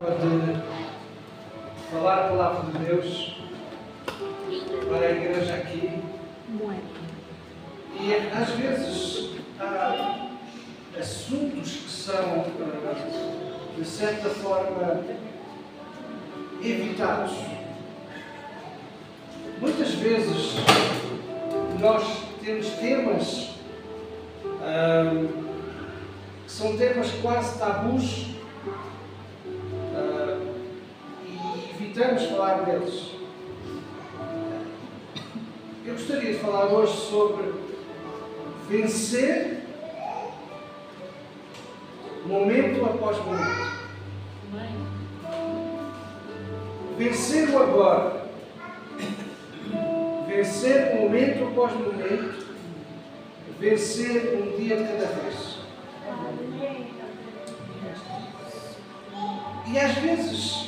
De falar a palavra de Deus para a igreja aqui. E às vezes há assuntos que são, de certa forma, evitados. Muitas vezes nós temos temas que são temas quase tabus. Evitamos falar deles. Eu gostaria de falar hoje sobre vencer momento após momento. Vencer o agora. Vencer momento após momento. Vencer um dia de cada vez. E às vezes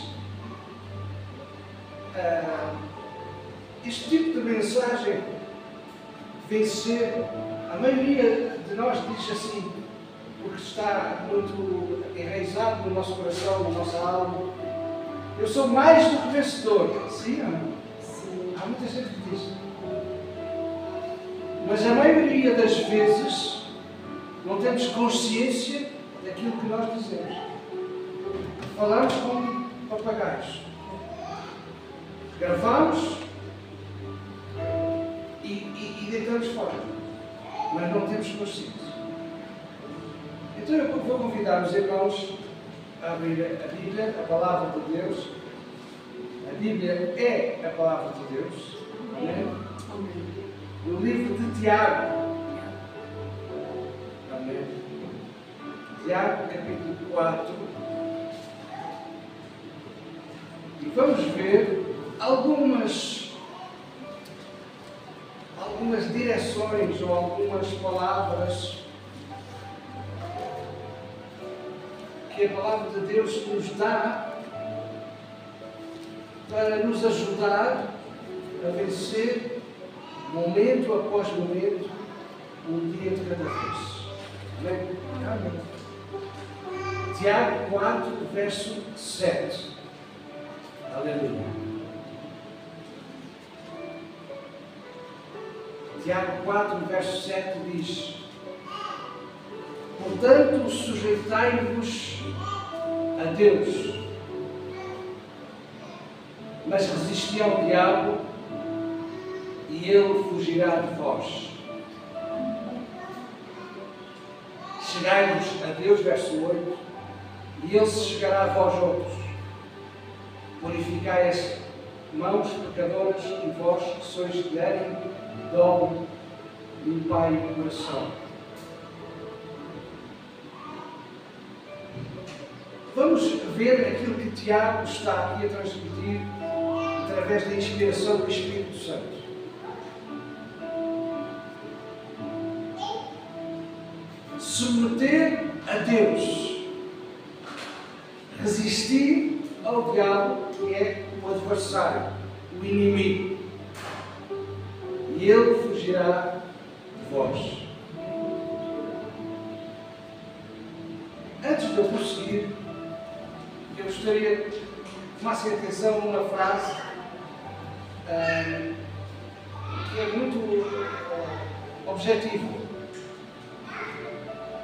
este tipo de mensagem, vencer, a maioria de nós diz assim, porque está muito enraizado no nosso coração, na nossa alma. Eu sou mais do que vencedor. Sim, sim. Há muita gente que diz. Mas a maioria das vezes não temos consciência daquilo que nós dizemos. Falamos como papagaios. Gravamos e deitamos fora, mas não temos consciência. Então eu vou convidar os irmãos a abrir a Bíblia, a Palavra de Deus. A Bíblia é a Palavra de Deus. Amém? No livro de Tiago. Amém? Tiago, capítulo 4. E vamos ver algumas direções ou algumas palavras que a Palavra de Deus nos dá para nos ajudar a vencer momento após momento, um dia de cada vez. Amém? Amém. Tiago 4, verso 7. Aleluia. Tiago 4, verso 7 diz: portanto, sujeitai-vos a Deus, mas resisti ao diabo e ele fugirá de vós. Chegai-vos a Deus, verso 8, e ele se chegará a vós outros. Purificai as mãos pecadoras e vós que sois de ânimo dobre, limpai o coração. Vamos ver aquilo que Tiago está aqui a transmitir através da inspiração do Espírito Santo. Submeter a Deus, resistir ao diabo, que é o adversário, o inimigo, e ele fugirá de vós. Antes de eu prosseguir, eu gostaria que tomassem atenção numa frase que é muito objetiva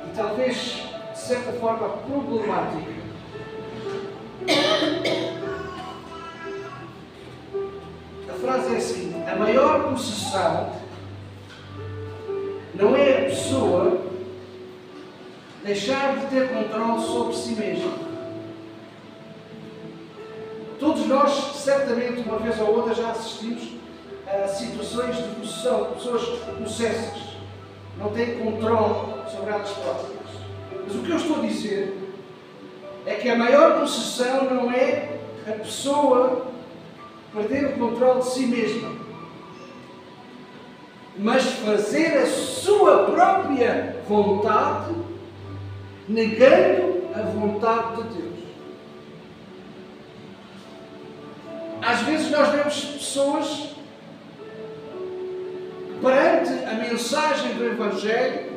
e talvez, de certa forma, problemática. A frase é assim: a maior possessão não é a pessoa deixar de ter controle sobre si mesma. Todos nós, certamente, uma vez ou outra, já assistimos a situações de possessão, pessoas possessas, não têm controle sobre elas próprias. Mas o que eu estou a dizer é que a maior possessão não é a pessoa perder o controle de si mesma, mas fazer a sua própria vontade, negando a vontade de Deus. Às vezes nós vemos pessoas que, perante a mensagem do Evangelho,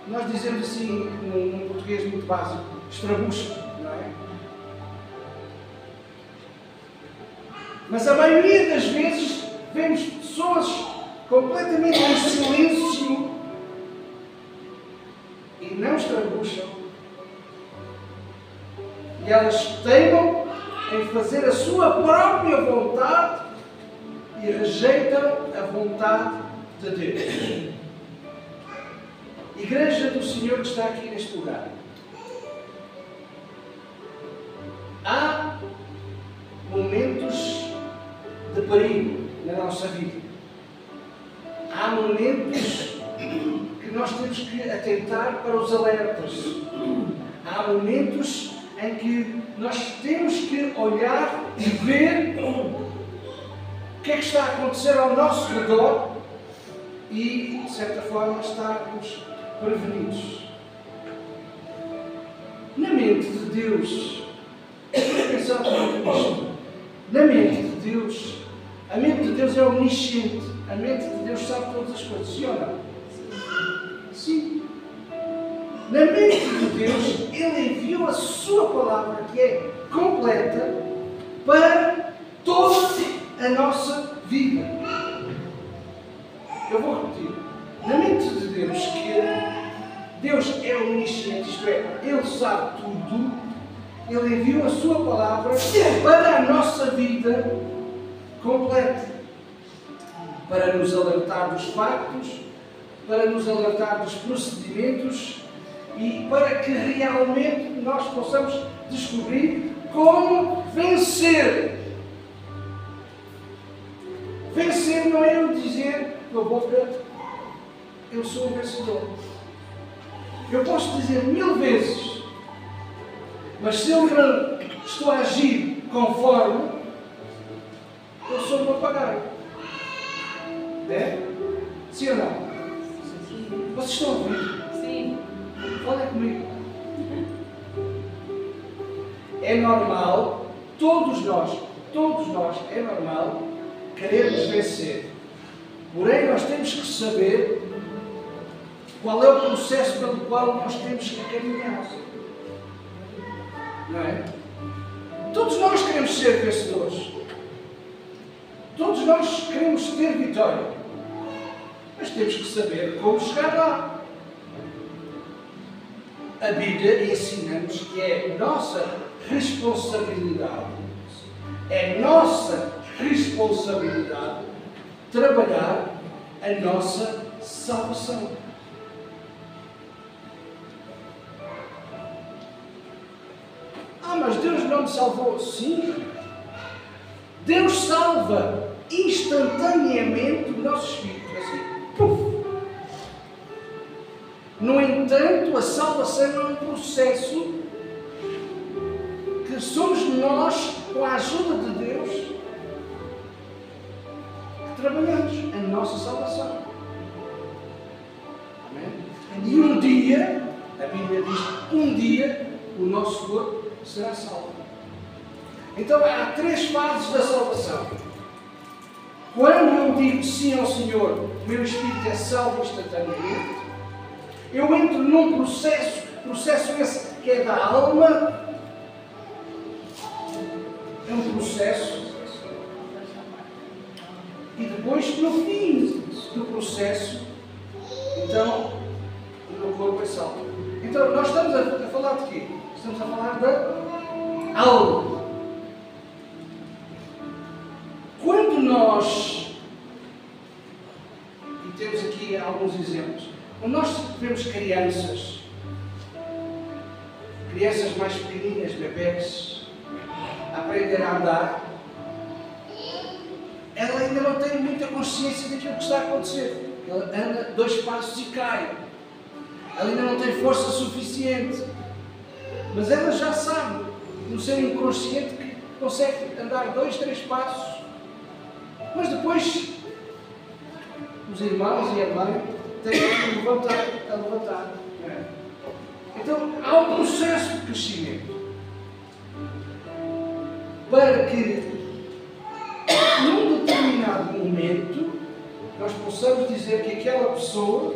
nós dizemos assim, num português muito básico, estrabucham, não é? Mas a maioria das vezes vemos pessoas completamente em silêncio e não estrabucham. E elas teimam em fazer a sua própria vontade e rejeitam a vontade de Deus. Igreja do Senhor que está aqui neste lugar. Há momentos de perigo na nossa vida. Há momentos que nós temos que atentar para os alertas. Há momentos em que nós temos que olhar e ver o que é que está a acontecer ao nosso redor e, de certa forma, estarmos prevenidos. Na mente de Deus, vamos pensar muito nisto. Na mente de Deus, a mente de Deus é omnisciente. A mente de Deus sabe todas as coisas, sim ou não? Sim. Na mente de Deus, Ele enviou a sua palavra, que é completa, para toda a nossa vida. Eu vou repetir. Na mente de Deus, que Deus é omnisciente, isto é, Ele sabe tudo, Ele enviou a sua palavra para a nossa vida completa. Para nos alertar dos factos, para nos alertar dos procedimentos e para que realmente nós possamos descobrir como vencer. Vencer não é eu dizer com a boca, eu sou um vencedor. Eu posso dizer 1000 vezes, mas se eu não estou a agir conforme, eu sou um papagaio. É? Sim ou não? Sim. Vocês estão a ouvir? Sim. Olha comigo. É normal, todos nós, é normal querermos vencer. Porém, nós temos que saber qual é o processo pelo qual nós temos que caminhar. Não é? Todos nós queremos ser vencedores. Todos nós queremos ter vitória. Mas temos que saber como chegar lá. A Bíblia ensina-nos que é nossa responsabilidade. É nossa responsabilidade trabalhar a nossa salvação. Ah, mas Deus não me salvou. Sim. Deus salva instantaneamente o nosso espírito. Assim, puf. No entanto, a salvação é um processo que somos nós, com a ajuda de Deus, que trabalhamos a nossa salvação. Amém? E um dia, a Bíblia diz, um dia o nosso corpo será salvo. Então há 3 fases da salvação. Quando eu digo sim ao Senhor, o meu espírito é salvo instantaneamente, eu entro num processo esse que é da alma, é um processo, e depois, no fim do processo, então, o meu corpo é salvo. Então, nós estamos a falar de quê? Estamos a falar da alma. Quando nós, e temos aqui alguns exemplos, quando nós vemos crianças mais pequeninas, bebés, a aprender a andar, ela ainda não tem muita consciência daquilo que está a acontecer. Ela anda 2 passos e cai. Ela ainda não tem força suficiente. Mas ela já sabe, no seu inconsciente, que consegue andar 2, 3 passos. Mas depois, os irmãos e a mãe têm que levantar. Então, há um processo de crescimento. Para que, num determinado momento, nós possamos dizer que aquela pessoa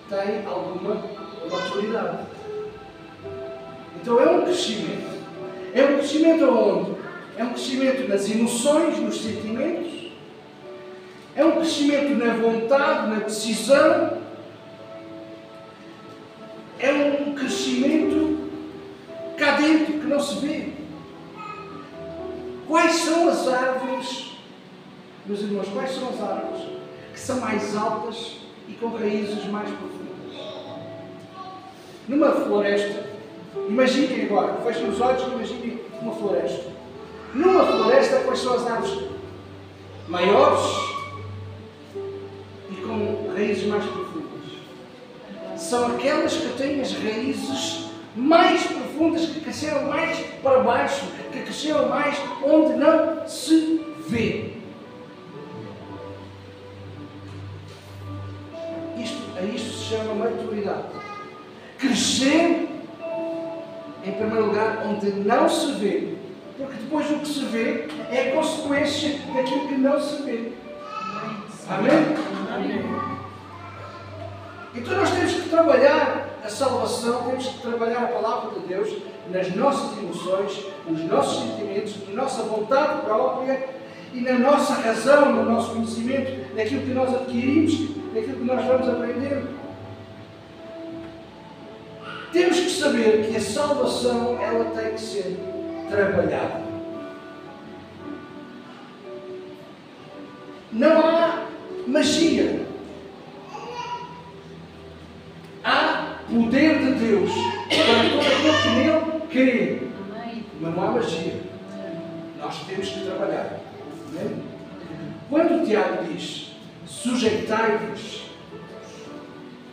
tem alguma maturidade. Então, é um crescimento. É um crescimento aonde? É um crescimento nas emoções, nos sentimentos. É um crescimento na vontade, na decisão. É um crescimento cá dentro que não se vê. Quais são as árvores, meus irmãos, quais são as árvores que são mais altas e com raízes mais profundas? Numa floresta, imaginem agora, fechem os olhos e imaginem uma floresta. Numa floresta, quais são as árvores maiores e com raízes mais profundas? São aquelas que têm as raízes mais profundas, que cresceram mais para baixo, que cresceram mais onde não se vê. A isto se chama maturidade. Crescer, em primeiro lugar, onde não se vê. Porque depois o que se vê é a consequência daquilo que não se vê. Amém? Amém. Então nós temos que trabalhar a salvação, temos que trabalhar a palavra de Deus nas nossas emoções, nos nossos sentimentos, na nossa vontade própria e na nossa razão, no nosso conhecimento, naquilo que nós adquirimos, naquilo que nós vamos aprender. Temos que saber que a salvação, ela tem que ser trabalhada. Não há magia. Há poder de Deus para todo aquele que nele crê. Mas não há magia. Nós temos que trabalhar. Amém? Quando o Tiago diz sujeitai-vos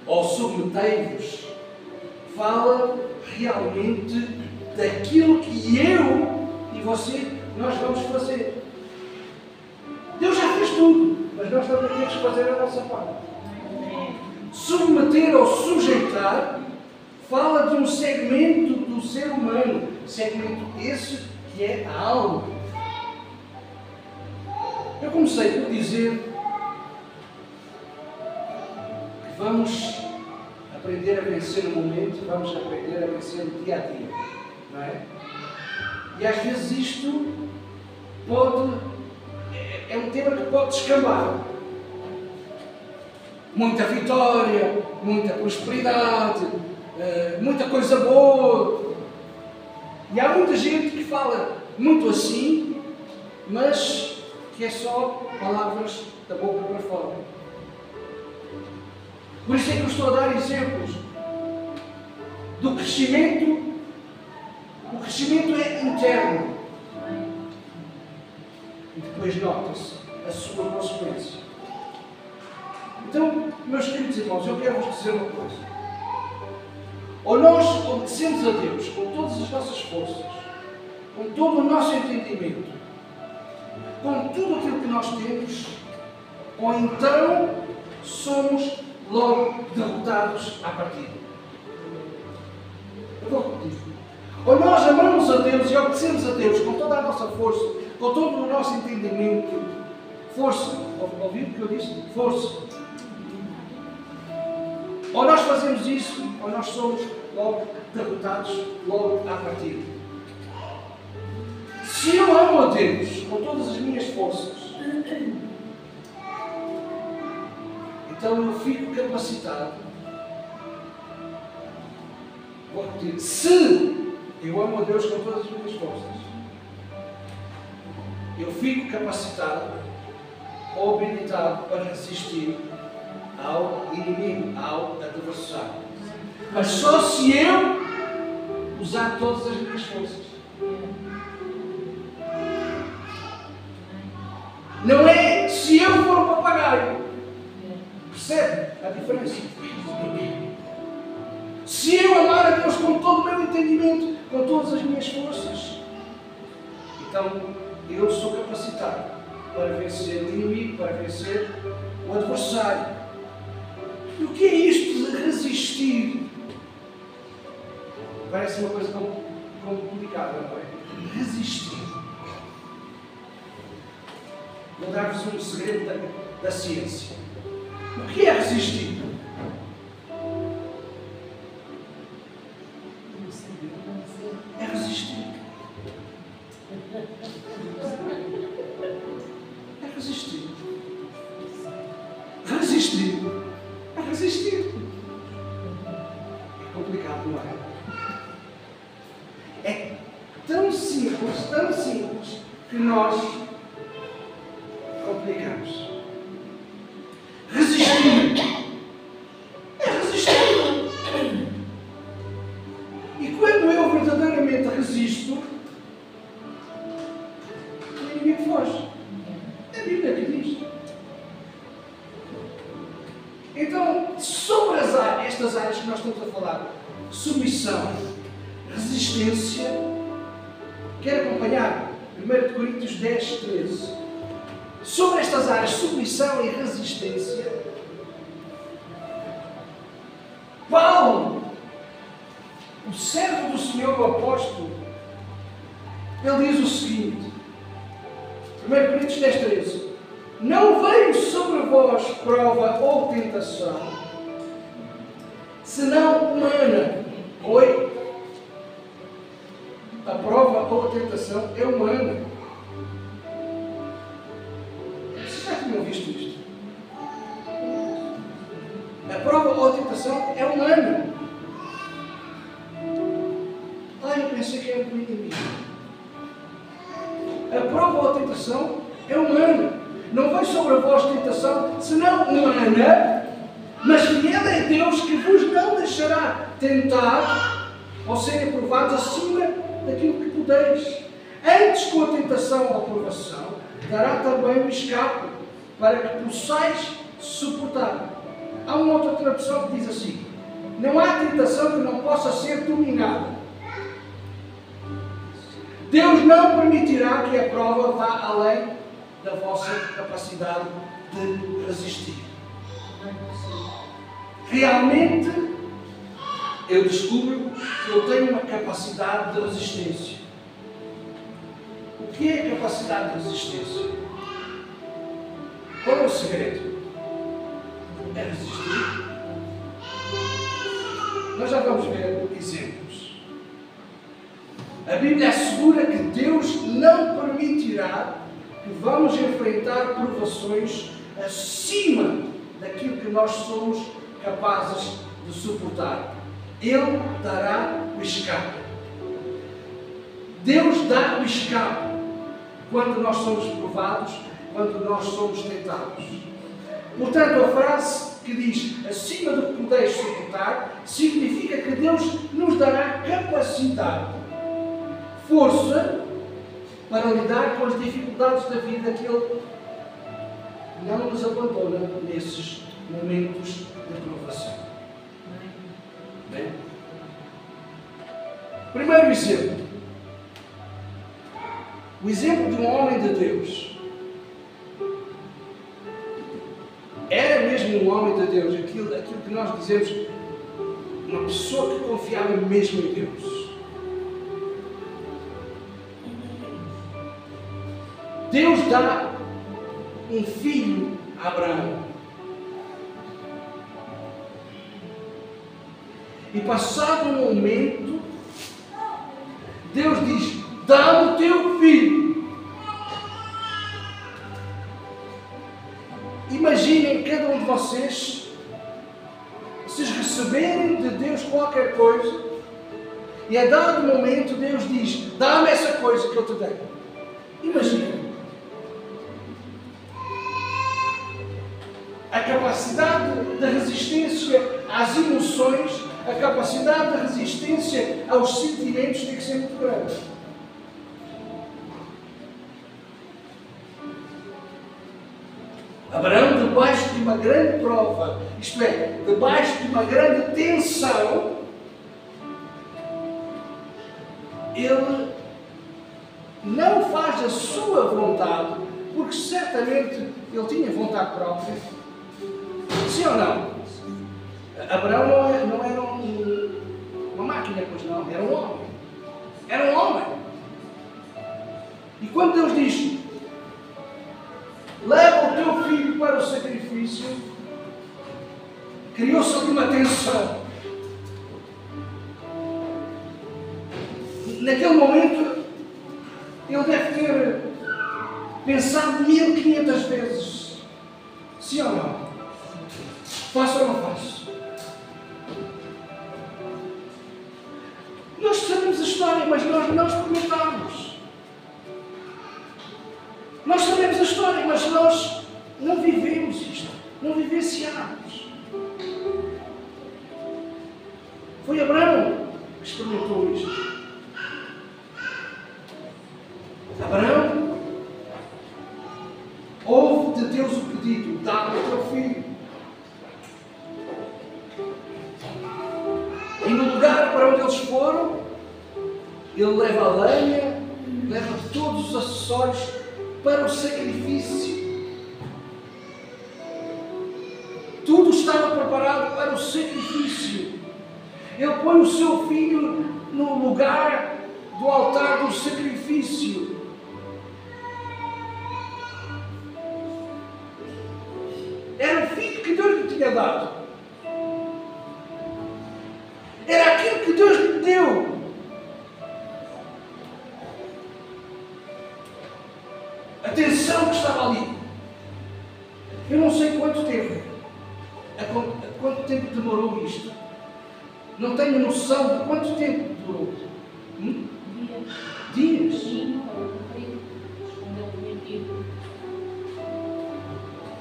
ou submetei-vos, fala realmente daquilo que eu e você, nós vamos fazer. Deus já fez tudo, mas nós também temos que fazer a nossa parte. Submeter ou sujeitar fala de um segmento do ser humano, segmento esse que é a alma. Eu comecei por dizer que vamos aprender a vencer no momento, vamos aprender a vencer no dia a dia, não é? E às vezes isto é um tema que pode descambar. Muita vitória, muita prosperidade, muita coisa boa. E há muita gente que fala muito assim, mas que é só palavras da boca para fora. Por isso é que eu estou a dar exemplos do crescimento. O crescimento é interno. E depois nota-se a sua consequência. Então, meus queridos irmãos, eu quero vos dizer uma coisa. Ou nós obedecemos a Deus com todas as nossas forças, com todo o nosso entendimento, com tudo aquilo que nós temos, ou então somos logo derrotados à partida. Eu vou repetir. Ou nós amamos a Deus e obedecemos a Deus com toda a nossa força, com todo o nosso entendimento. Força. Ouviu o que eu disse? Força. Ou nós fazemos isso, ou nós somos logo derrotados, logo à partida. Se eu amo a Deus com todas as minhas forças, então eu fico capacitado. Vou repetir. Se eu amo a Deus com todas as minhas forças, eu fico capacitado ou habilitado para resistir ao inimigo, ao adversário. Mas só se eu usar todas as minhas forças. Não é se eu for um papagaio. Percebe a diferença? Se eu amar a Deus com todo o meu entendimento, com todas as minhas forças, então eu sou capacitado para vencer o inimigo, para vencer o adversário. E o que é isto de resistir? Parece uma coisa complicada, não é? Resistir. Vou dar-vos um segredo da ciência. O que é resistir? É resistir. É resistir. Resistir. É resistir. É complicado, não é? É tão simples, que nós complicamos. Resistir. É resistir. E quando eu verdadeiramente resisto, o inimigo foge. É a Bíblia que diz. Então, sobre estas áreas que nós estamos a falar, submissão, resistência, quero acompanhar 1 Coríntios 10, 13. Sobre estas áreas, submissão e resistência, Paulo, o servo do Senhor, o apóstolo, ele diz o seguinte, 1 Coríntios 10, 13: não veio sobre vós prova ou tentação, senão humana. Oi? A prova ou a tentação é humana. Vocês já tinham visto isto? A prova ou a tentação é humana. Eu pensei que era do inimigo. A prova ou a tentação é humana. Não vai sobre vós tentação, senão humana, mas fiel é Deus que vos não deixará tentar ou serem provados acima daquilo que podeis. Antes, com a tentação ou a provação, dará também o escape, para que possais suportar. Há uma outra tradução que diz assim: não há tentação que não possa ser dominada. Deus não permitirá que a prova vá além da vossa capacidade de resistir. Realmente, eu descubro que eu tenho uma capacidade de resistência. O que é a capacidade de resistência? Qual é o segredo? É resistir. Nós já vamos ver exemplos. A Bíblia assegura que Deus não permitirá que vamos enfrentar provações acima daquilo que nós somos capazes de suportar. Ele dará o escape. Deus dá o escape quando nós somos provados, quando nós somos tentados. Portanto, a frase que diz acima do que podeis suportar significa que Deus nos dará capacidade, força para lidar com as dificuldades da vida, que Ele não nos abandona nesses momentos de provação. Bem? Primeiro exemplo. O exemplo de um homem de Deus. Era mesmo um homem de Deus, aquilo que nós dizemos, uma pessoa que confiava mesmo em Deus. Deus dá um filho a Abraão. E passado um momento, Deus diz: dá-me o teu filho. Imaginem cada um de vocês receberem de Deus qualquer coisa e a dado momento Deus diz: dá-me essa coisa que eu te dei. Imaginem. A capacidade de resistência às emoções, a capacidade de resistência aos sentimentos tem que ser muito grande. Abraão, debaixo de uma grande prova, isto é, debaixo de uma grande tensão, ele não faz a sua vontade, porque certamente ele tinha vontade própria. Sim ou não? Abraão não era uma máquina, pois não, era um homem. Era um homem. E quando Deus diz: leva o teu filho para o sacrifício, criou-se ali uma tensão. Naquele momento, Ele deve ter pensado 1500 vezes. Sim ou não? Faço ou não faço? Nós sabemos a história, mas nós não experimentamos. Nós sabemos a história, mas nós não vivemos isto. Não vivenciamos. Foi Abraão que experimentou isto. Abraão ouve de Deus o pedido: dá-me o teu filho. E no lugar para onde eles foram, ele leva a lenha, leva todos os acessórios para o sacrifício. Tudo estava preparado para o sacrifício. Ele põe o seu filho no lugar do altar do sacrifício. Era o filho que Deus lhe tinha dado. Era aquilo que Deus lhe deu. A tensão que estava ali. Eu não sei quanto tempo. Quanto tempo demorou isto? Não tenho noção de quanto tempo demorou. Dias.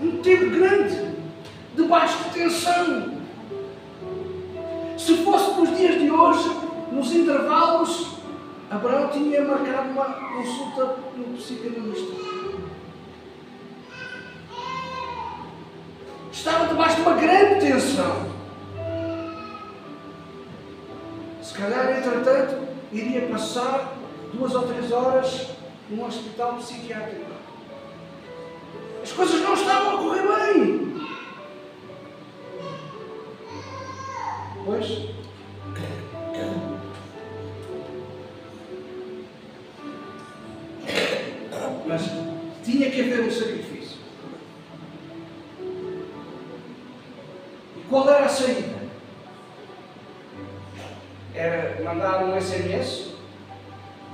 Um tempo grande. Debaixo de tensão. Se fosse nos dias de hoje, nos intervalos, Abraão tinha marcado uma consulta no psicanalista. Estava debaixo de uma grande tensão. Se calhar, entretanto, iria passar 2 ou 3 horas num hospital psiquiátrico. As coisas não estavam a correr bem. Pois, mas tinha que haver um sacrifício. E qual era a saída? Era mandar um SMS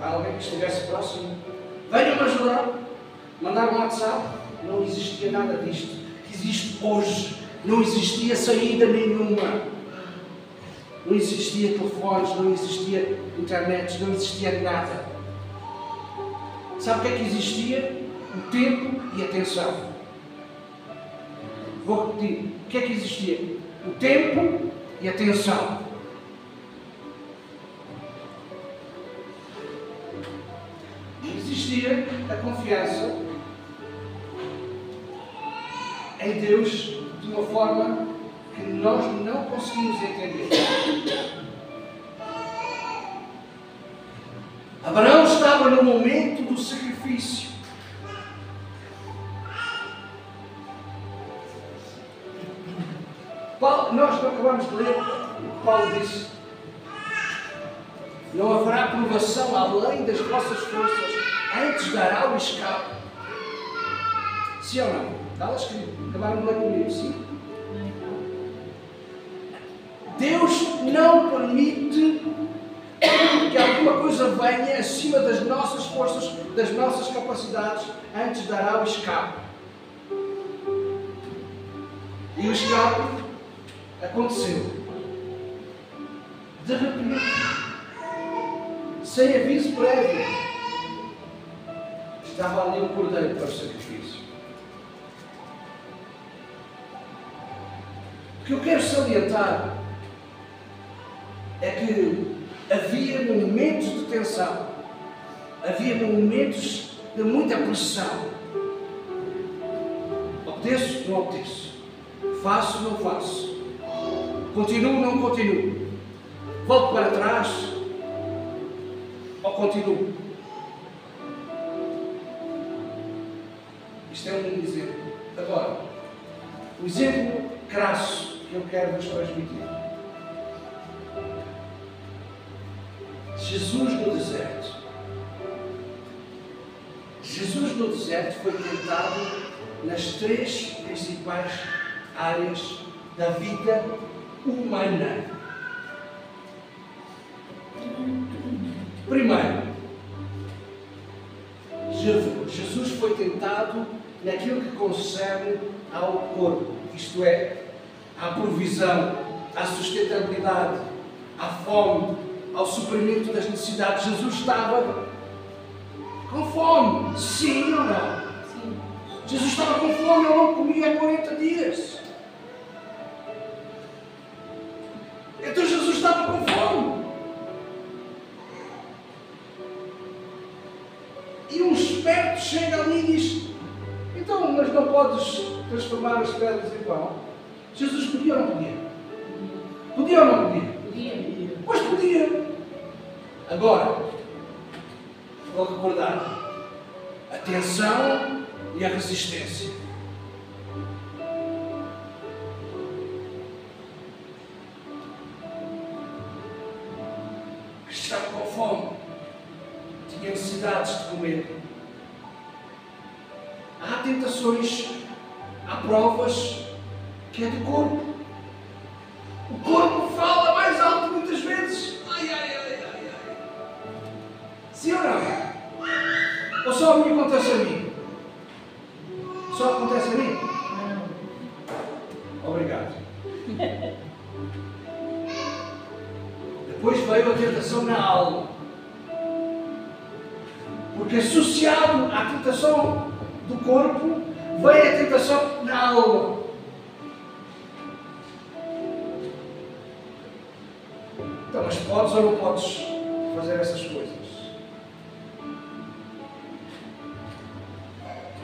a alguém que estivesse próximo: venham-me ajudar. Mandar um WhatsApp. Não existia nada disto que existe hoje. Não existia saída nenhuma. Não existia telefones, não existia internet, não existia nada. Sabe o que é que existia? O tempo e a atenção. Vou repetir. O que é que existia? O tempo e a atenção. Existia a confiança em Deus de uma forma que nós não conseguimos entender. Abraão estava no momento do sacrifício. Nós não acabamos de ler o que Paulo disse: não haverá provação além das vossas forças, antes dará o escape. Sim ou não? Está lá escrito. Acabaram de ler comigo, sim? Deus não permite que alguma coisa venha acima das nossas forças, das nossas capacidades, antes dará o escape. E o escape aconteceu. De repente, sem aviso prévio, estava ali um cordeiro para o sacrifício. O que eu quero salientar é que havia momentos de tensão, havia momentos de muita pressão. Obedeço, não obedeço. Faço, não faço. Continuo, não continuo. Volto para trás ou continuo. Isto é um exemplo. Agora, o exemplo crasso que eu quero vos transmitir. Jesus no deserto. Jesus no deserto foi tentado nas 3 principais áreas da vida humana. Primeiro, Jesus foi tentado naquilo que concerne ao corpo, isto é, à provisão, à sustentabilidade, à fome, ao suprimento das necessidades. Jesus estava com fome, sim ou não? Sim. Jesus estava com fome, ele não comia há 40 dias. Então Jesus estava com fome. E um esperto chega ali e diz: então, mas não podes transformar as pedras em pão? Jesus podia ou não podia? Podia ou não podia? Podia. Pois podia. Agora, vou recordar: a tensão e a resistência. Estava com fome, tinha necessidades de comer. Há tentações, há provas que é do corpo. O corpo fala mais alto muitas vezes. Ai, ai, ai, ai, ai. Sim ou não? Ou só me acontece a mim? Só acontece a mim? Não. Obrigado. Depois veio a tentação na alma. Porque associado à tentação do corpo, veio a tentação na alma. Então, mas podes ou não podes fazer essas coisas?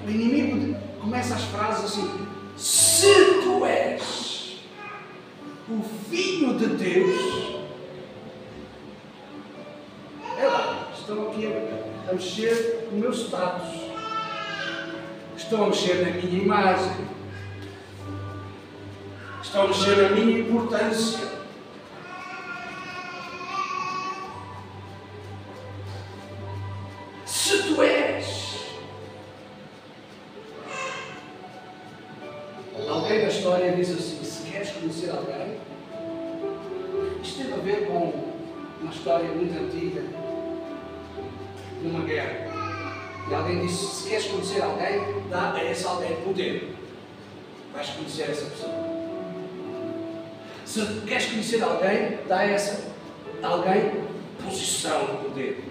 O inimigo começa as frases assim: se tu és o Filho de Deus, é lá, estão aqui a mexer no meu status. Estão a mexer na minha imagem. Estão a mexer na minha importância. Se tu és. Alguém na história diz assim: se queres conhecer alguém, isto teve a ver com uma história muito antiga, de uma guerra. E alguém disse: se queres conhecer alguém, dá a esse alguém poder. Vais conhecer essa pessoa. Se queres conhecer alguém, dá a essa alguém posição de poder.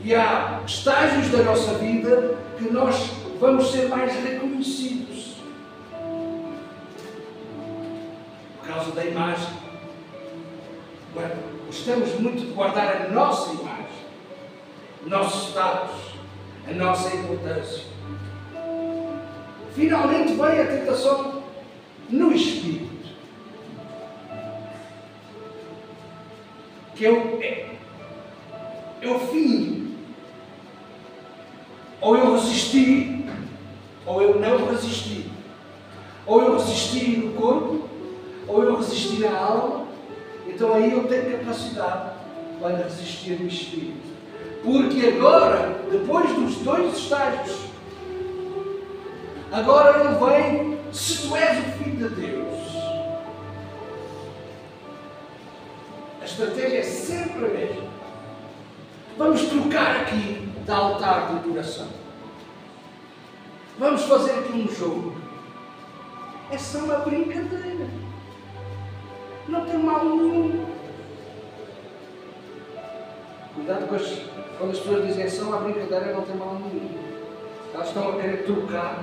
E há estágios da nossa vida que nós vamos ser mais reconhecidos por causa da imagem. Gostamos muito de guardar a nossa imagem, o nosso status, a nossa importância. Finalmente vem a tentação no espírito, que é o fim. Ou eu resisti, ou eu não resisti. Ou eu resisti no corpo, ou eu resisti na alma. Então aí eu tenho capacidade para resistir no espírito. Porque agora, depois dos dois estágios, agora ele vem: se tu és o Filho de Deus. A estratégia é sempre a mesma. Vamos trocar aqui de altar de adoração. Vamos fazer aqui um jogo. É só uma brincadeira. Não tem mal nenhum. Cuidado quando as pessoas dizem: é só uma brincadeira, não tem mal nenhum. Elas estão a querer trocar.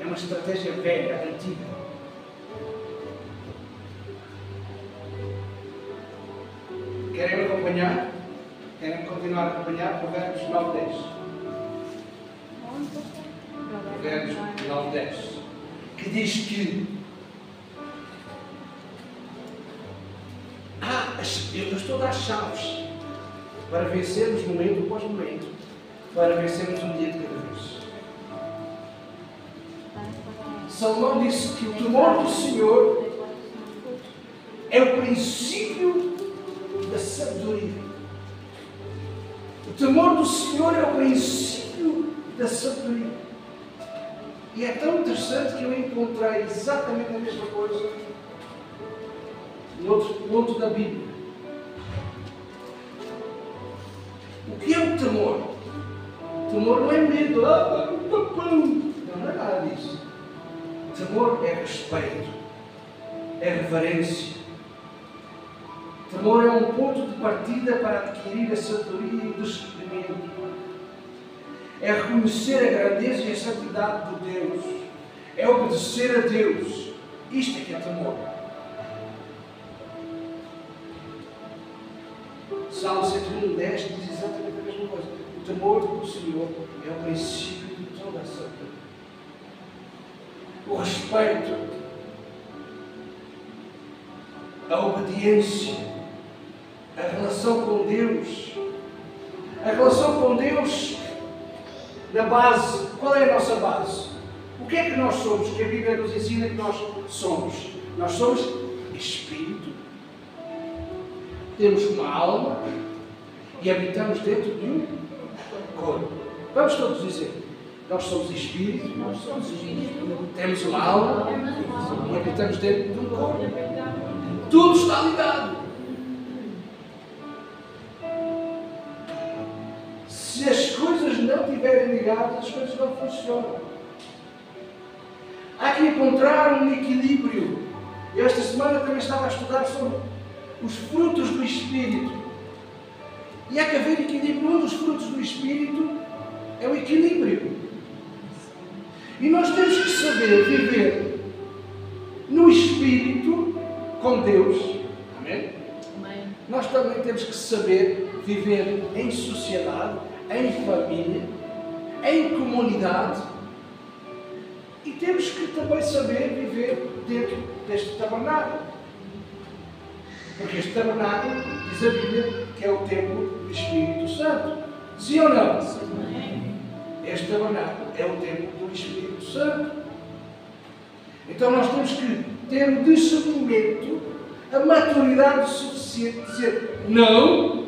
É uma estratégia velha, antiga. Querem me acompanhar? Querem continuar a acompanhar? Provérbios 9:10. Provérbios 9:10. Que diz que eu estou a dar chaves para vencermos momento após momento, para vencermos um dia de cada vez. Salomão disse que o temor do Senhor é o princípio da sabedoria. O temor do Senhor é o princípio da sabedoria. E é tão interessante que eu encontrei exatamente a mesma coisa no outro ponto da Bíblia. O que é o temor? Temor não é medo. Não é nada disso. Temor é respeito, é reverência. Temor é um ponto de partida para adquirir a sabedoria e o discernimento. É reconhecer a grandeza e a santidade de Deus. É obedecer a Deus. Isto é que é temor. Salmo 101:10 diz exatamente a mesma coisa. O temor do Senhor é o princípio de toda a sabedoria. O respeito, a obediência, a relação com Deus. A relação com Deus na base. Qual é a nossa base? O que é que nós somos? Que a Bíblia nos ensina que nós somos. Nós somos espírito. Temos uma alma e habitamos dentro de um corpo. Vamos todos dizer. Nós somos espírito, temos uma alma e habitamos dentro de um corpo. Tudo está ligado. Se as coisas não estiverem ligadas, as coisas não funcionam. Há que encontrar um equilíbrio. Eu esta semana também estava a estudar sobre os frutos do Espírito. E há que haver equilíbrio. Um dos frutos do Espírito é o equilíbrio. E nós temos que saber viver no Espírito com Deus. Amém? Amém. Nós também temos que saber viver em sociedade, em família, em comunidade. E temos que também saber viver dentro deste tabernáculo. Porque este tabernáculo, diz a Bíblia, que é o templo do Espírito Santo. Sim ou não? Sim. Este tabernáculo é o templo do Espírito Santo. Então nós temos que ter o discernimento, a maturidade suficiente de dizer não,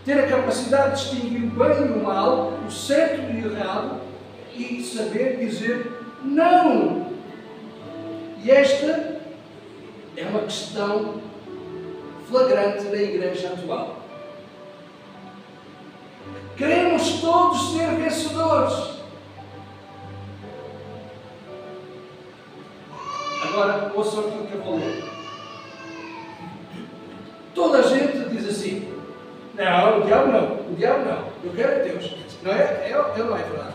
ter a capacidade de distinguir o bem e o mal, o certo e o errado, e saber dizer não. E esta é uma questão flagrante na igreja atual. Queremos todos ser vencedores. Agora, ouçam aquilo que eu vou ler. Toda a gente diz assim: não, o diabo não, o diabo não, eu quero é Deus. Não é? Não é verdade.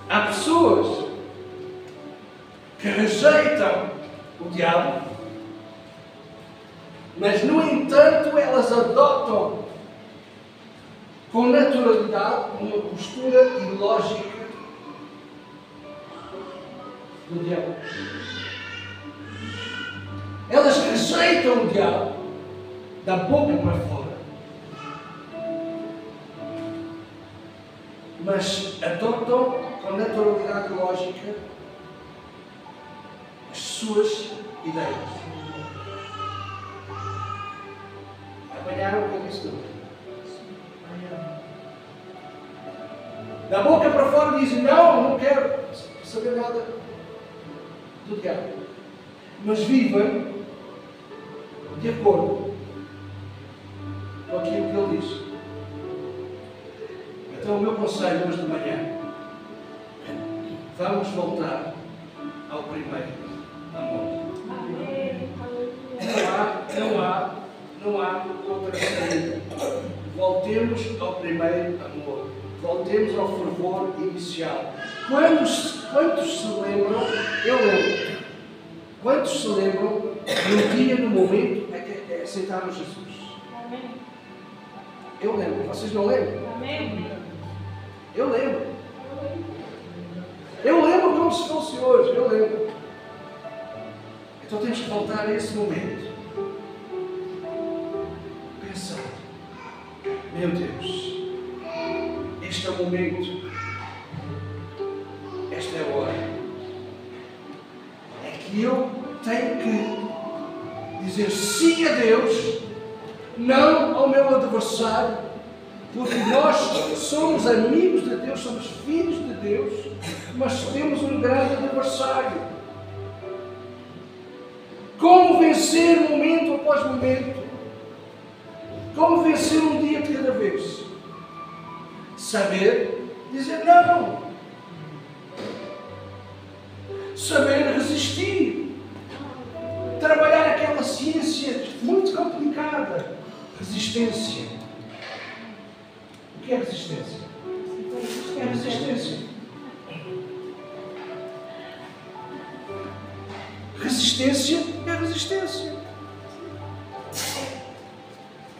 Há pessoas que rejeitam o diabo, mas no entanto elas adotam com naturalidade uma postura ilógica do diabo. Elas rejeitam o diabo da boca para fora, mas adotam com naturalidade lógica as suas ideias. Apanharam o que eu disse? Da boca para fora dizem: não quero saber nada do diabo. Mas vivem de acordo com aquilo que ele diz. Então o meu conselho hoje de manhã: vamos voltar ao primeiro amor. Não há outra saída. Voltemos ao primeiro amor. Voltemos ao fervor inicial. Quantos se lembram? Eu lembro. Quantos se lembram no dia, no momento em que aceitaram Jesus? Amém. Eu lembro. Vocês não lembram? Amém. Eu lembro. Eu lembro como se fosse hoje. Eu lembro. Então temos que voltar a esse momento. Pensar: meu Deus, este é o momento, esta é a hora, é que eu tenho que dizer sim a Deus, não ao meu adversário, porque nós somos amigos de Deus, somos filhos de Deus, mas temos um grande adversário. Como vencer momento após momento? Como vencer um dia de cada vez? Saber dizer não. Saber resistir. Trabalhar aquela ciência muito complicada. Resistência. O que é resistência? É resistência. Resistência é resistência.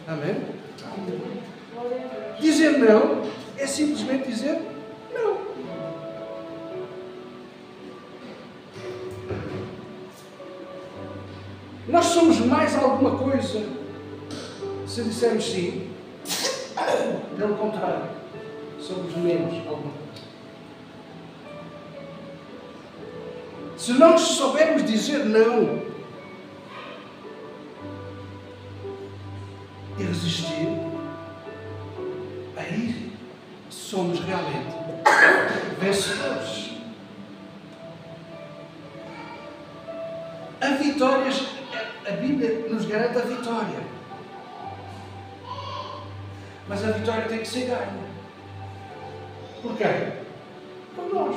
Amém? Dizer não é simplesmente dizer não. Nós somos mais alguma coisa se dissermos sim. Pelo contrário, somos menos alguma coisa. Se nós soubermos dizer não e resistir, aí somos realmente vencedores. A vitória, a Bíblia nos garante a vitória. Mas a vitória tem que ser ganha. Por quê? Por nós.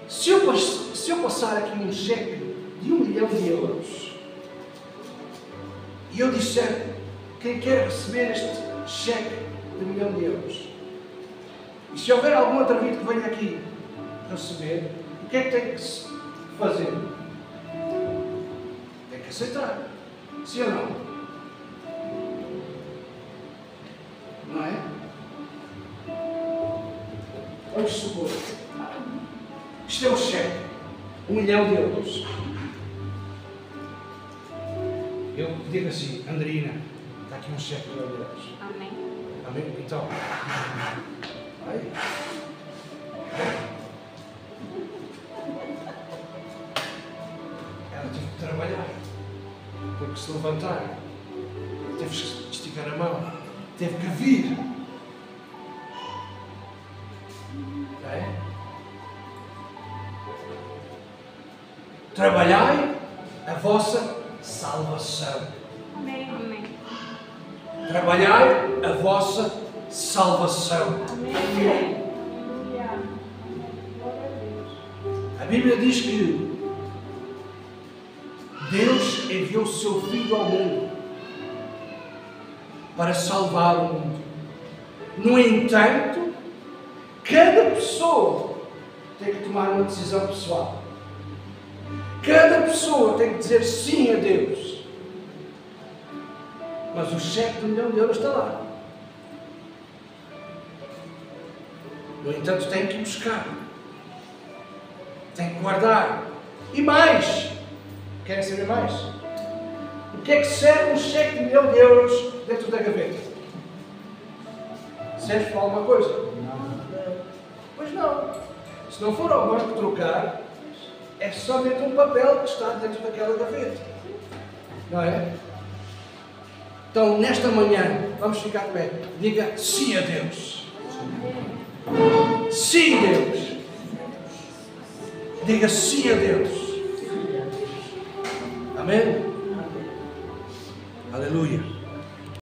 Se eu passar aqui um cheque de 1 milhão de euros e eu disser quem quer receber este cheque de 1 milhão de euros, e se houver algum outro vida que venha aqui receber, o que é que tem que fazer? Tem que aceitar. Sim ou não? Não é? Vamos supor. Isto é um cheque. 1 milhão de euros. Eu digo assim, Andrina, está aqui um cheque de 1 milhão de euros. Amém. Amém? Então. Vai. Ela teve que trabalhar. Teve que se levantar. Teve que esticar a mão. Teve que vir. É? Trabalhai a vossa salvação. Amém. Amém. Trabalhai a vossa salvação. Amém. A Bíblia diz que Deus enviou o seu Filho ao mundo para salvar o mundo. No entanto, cada pessoa tem que tomar uma decisão pessoal. Cada pessoa tem que dizer sim a Deus. Mas o cheque de 1 milhão de euros está lá. No entanto, tem que ir buscar. Tem que guardar. E mais. Querem saber mais? O que é que serve um cheque de 1 milhão de euros dentro da gaveta? Serve para alguma coisa? Não. Pois não. Se não for ao banco trocar, é somente um papel que está dentro daquela gaveta. Não é? Então, nesta manhã, vamos ficar de pé. Diga sim a Deus. Sim, Deus. Diga sim a Deus. Amém? Aleluia.